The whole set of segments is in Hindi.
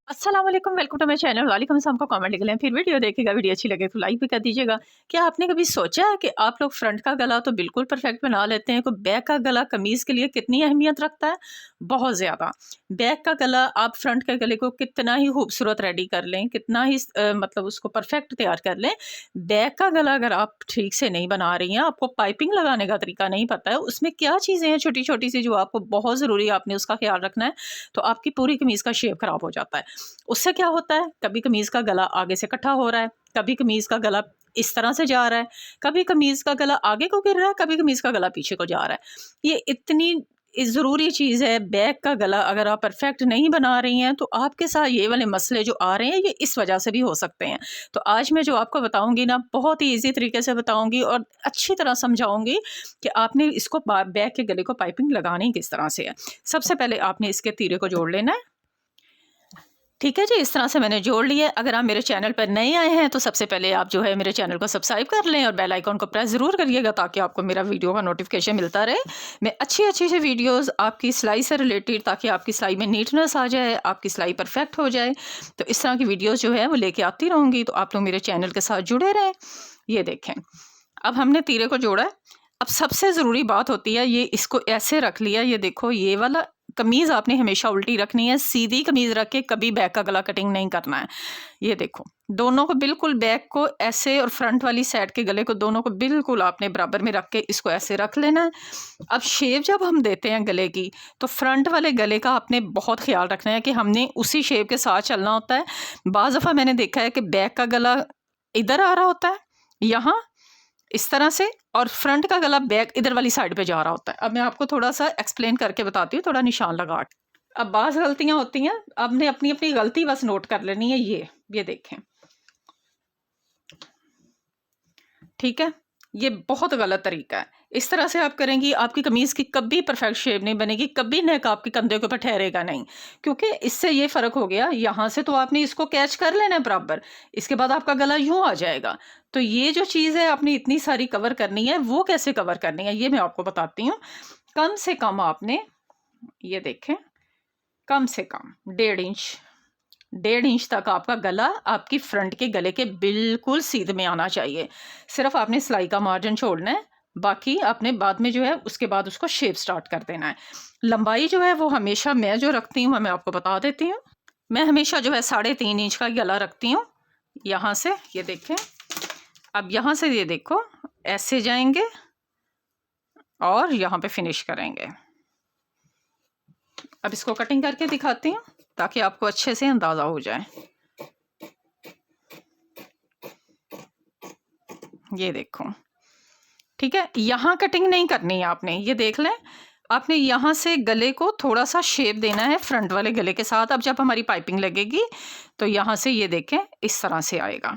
अस्सलाम वालेकुम, वेलकम टू माय चैनल। वालेकुम सलाम को कमेंट लिख लें, फिर वीडियो देखेगा, वीडियो अच्छी लगे तो लाइक भी कर दीजिएगा। क्या आपने कभी सोचा है कि आप लोग फ्रंट का गला तो बिल्कुल परफेक्ट बना लेते हैं, तो बैक का गला कमीज़ के लिए कितनी अहमियत रखता है? बहुत ज़्यादा। बैक का गला आप फ्रंट के गले को कितना ही खूबसूरत रेडी कर लें, कितना ही मतलब उसको परफेक्ट तैयार कर लें, बैक का गला अगर आप ठीक से नहीं बना रही हैं, आपको पाइपिंग लगाने का तरीका नहीं पता है, उसमें क्या चीज़ें हैं छोटी-छोटी सी जो आपको बहुत ज़रूरी है, आपने उसका ख़्याल रखना है, तो आपकी पूरी कमीज़ का शेप ख़राब हो जाता है। उससे क्या होता है, कभी कमीज़ का गला आगे से इकट्ठा हो रहा है, कभी कमीज़ का गला इस तरह से जा रहा है, कभी कमीज़ का गला आगे को गिर रहा है, कभी कमीज़ का गला पीछे को जा रहा है। ये इतनी ज़रूरी चीज़ है। बैक का गला अगर आप परफेक्ट नहीं बना रही हैं, तो आपके साथ ये वाले मसले जो आ रहे हैं, ये इस वजह से भी हो सकते हैं। तो आज मैं जो आपको बताऊँगी ना, बहुत ही ईज़ी तरीके से बताऊँगी और अच्छी तरह समझाऊँगी कि आपने इसको बैक के गले को पाइपिंग लगानी किस तरह से है। सबसे पहले आपने इसके तीरे को जोड़ लेना है। ठीक है जी, इस तरह से मैंने जोड़ लिया है। अगर आप मेरे चैनल पर नए आए हैं तो सबसे पहले आप जो है मेरे चैनल को सब्सक्राइब कर लें और बेल आइकॉन को प्रेस ज़रूर करिएगा, ताकि आपको मेरा वीडियो का नोटिफिकेशन मिलता रहे। मैं अच्छी-अच्छी सी वीडियोज़ आपकी सिलाई से रिलेटेड, ताकि आपकी सिलाई में नीटनेस आ जाए, आपकी सिलाई परफेक्ट हो जाए, तो इस तरह की वीडियोज़ जो है वो लेके आती रहूँगी, तो आप लोग मेरे चैनल के साथ जुड़े रहें। ये देखें, अब हमने तीरे को जोड़ा है। अब सबसे ज़रूरी बात होती है, ये इसको ऐसे रख लिया, ये देखो, ये वाला कमीज़ आपने हमेशा उल्टी रखनी है, सीधी कमीज़ रख के कभी बैक का गला कटिंग नहीं करना है। ये देखो, दोनों को बिल्कुल बैक को ऐसे और फ्रंट वाली साइड के गले को दोनों को बिल्कुल आपने बराबर में रख के इसको ऐसे रख लेना है। अब शेप जब हम देते हैं गले की, तो फ्रंट वाले गले का आपने बहुत ख़्याल रखना है कि हमने उसी शेप के साथ चलना होता है। बाज़ दफ़ा मैंने देखा है कि बैक का गला इधर आ रहा होता है, यहाँ इस तरह से, और फ्रंट का गला बैक इधर वाली साइड पे जा रहा होता है। अब मैं आपको थोड़ा-सा एक्सप्लेन करके बताती हूँ, थोड़ा निशान लगा के। अब बाज़ गलतियाँ होती हैं, आपने अपनी-अपनी गलती बस नोट कर लेनी है। ये देखें, ठीक है? ये बहुत गलत तरीका है। इस तरह से आप करेंगी, आपकी कमीज़ की कभी परफेक्ट शेप नहीं बनेगी, कभी नेक आपके कंधे के ऊपर ठहरेगा नहीं, क्योंकि इससे ये फ़र्क हो गया, यहाँ से तो आपने इसको कैच कर लेना है बराबर, इसके बाद आपका गला यूँ आ जाएगा। तो ये जो चीज़ है आपने इतनी सारी कवर करनी है, वो कैसे कवर करनी है, ये मैं आपको बताती हूँ। कम से कम आपने, ये देखें, कम से कम 1.5 इंच तक आपका गला आपकी फ्रंट के गले के बिल्कुल सीध में आना चाहिए। सिर्फ आपने सिलाई का मार्जिन छोड़ना है, बाकी आपने बाद में जो है उसके बाद उसको शेप स्टार्ट कर देना है। लंबाई जो है वो हमेशा मैं जो रखती हूँ, मैं आपको बता देती हूँ। मैं हमेशा जो है 3.5 इंच का गला रखती हूँ। यहाँ से ये देखें, अब यहाँ से ये देखो, ऐसे जाएंगे और यहाँ पे फिनिश करेंगे। अब इसको कटिंग करके दिखाती हूँ, ताकि आपको अच्छे से अंदाज़ा हो जाए। ये देखो, ठीक है, यहाँ कटिंग नहीं करनी है आपने, ये देख लें, आपने यहाँ से गले को थोड़ा सा शेप देना है फ्रंट वाले गले के साथ। अब जब हमारी पाइपिंग लगेगी तो यहाँ से ये देखें, इस तरह से आएगा,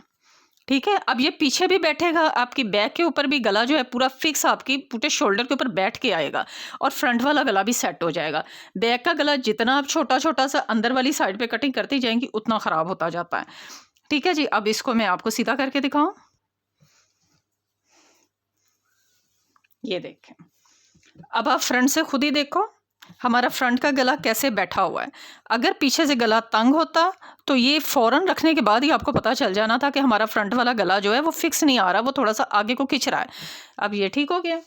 ठीक है। अब ये पीछे भी बैठेगा, आपकी बैक के ऊपर भी गला जो है पूरा फिक्स आपकी पूरे शोल्डर के ऊपर बैठ के आएगा, और फ्रंट वाला गला भी सेट हो जाएगा। बैक का गला जितना आप छोटा छोटा सा अंदर वाली साइड पे कटिंग करती जाएंगी, उतना ख़राब होता जाता है, ठीक है जी। अब इसको मैं आपको सीधा करके दिखाऊं, ये देखें, अब आप फ्रंट से खुद ही देखो हमारा फ्रंट का गला कैसे बैठा हुआ है। अगर पीछे से गला तंग होता तो ये फ़ौरन रखने के बाद ही आपको पता चल जाना था कि हमारा फ्रंट वाला गला जो है वो फिक्स नहीं आ रहा, वो थोड़ा सा आगे को खिंच रहा है। अब ये ठीक हो गया।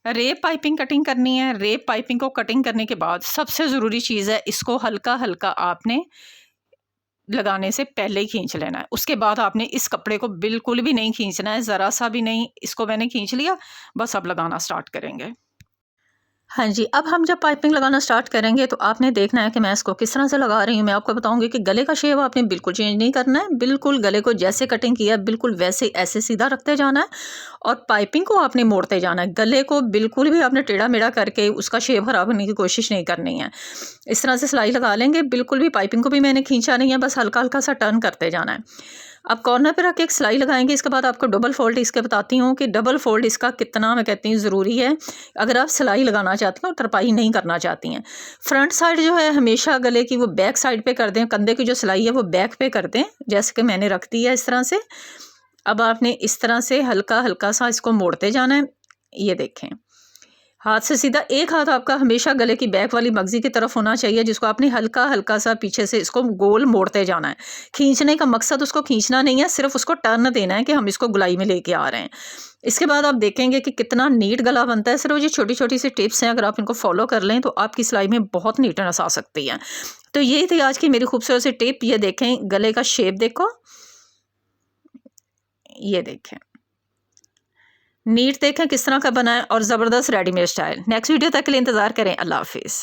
रेप पाइपिंग कटिंग करनी है। रेप पाइपिंग को कटिंग करने के बाद सबसे ज़रूरी चीज़ है, इसको हल्का हल्का आपने लगाने से पहले ही खींच लेना है। उसके बाद आपने इस कपड़े को बिल्कुल भी नहीं खींचना है, ज़रा सा भी नहीं। इसको मैंने खींच लिया, बस अब लगाना स्टार्ट करेंगे। हाँ जी, अब हम जब पाइपिंग लगाना स्टार्ट करेंगे तो आपने देखना है कि मैं इसको किस तरह से लगा रही हूँ। मैं आपको बताऊँगी कि गले का शेप आपने बिल्कुल चेंज नहीं करना है, बिल्कुल गले को जैसे कटिंग किया है बिल्कुल वैसे ऐसे सीधा रखते जाना है, और पाइपिंग को आपने मोड़ते जाना है। गले को बिल्कुल भी आपने टेढ़ा-मेढ़ा करके उसका शेप ख़राब करने की कोशिश नहीं करनी है। इस तरह से सिलाई लगा लेंगे, बिल्कुल भी पाइपिंग को भी मैंने खींचा नहीं है, बस हल्का-हल्का सा टर्न करते जाना है। अब कॉर्नर पे रख के एक सिलाई लगाएंगे। इसके बाद आपको डबल फोल्ड इसके बताती हूँ कि डबल फोल्ड इसका कितना, मैं कहती हूँ, ज़रूरी है अगर आप सिलाई लगाना चाहती हैं और तरपाई नहीं करना चाहती हैं। फ्रंट साइड जो है हमेशा गले की वो बैक साइड पे कर दें, कंधे की जो सिलाई है वो बैक पे कर दें, जैसे कि मैंने रख दी है इस तरह से। अब आपने इस तरह से हल्का हल्का सा इसको मोड़ते जाना है। ये देखें, हाथ से सीधा एक हाथ आपका हमेशा गले की बैक वाली मगजी की तरफ होना चाहिए, जिसको आपने हल्का हल्का सा पीछे से इसको गोल मोड़ते जाना है। खींचने का मकसद उसको खींचना नहीं है, सिर्फ उसको टर्न देना है कि हम इसको गुलाई में लेके आ रहे हैं। इसके बाद आप देखेंगे कि कितना नीट गला बनता है। सिर्फ ये छोटी छोटी सी टिप्स हैं, अगर आप इनको फॉलो कर लें तो आपकी सिलाई में बहुत नीटनेस आ सकती है। तो यही थी आज की मेरी खूबसूरत सी टिप। ये देखें, गले का शेप देखो, ये देखें, नीट देखें किस तरह का बना है और ज़बरदस्त रेडीमेड स्टाइल। नेक्स्ट वीडियो तक के लिए इंतज़ार करें। अल्लाह हाफिज़।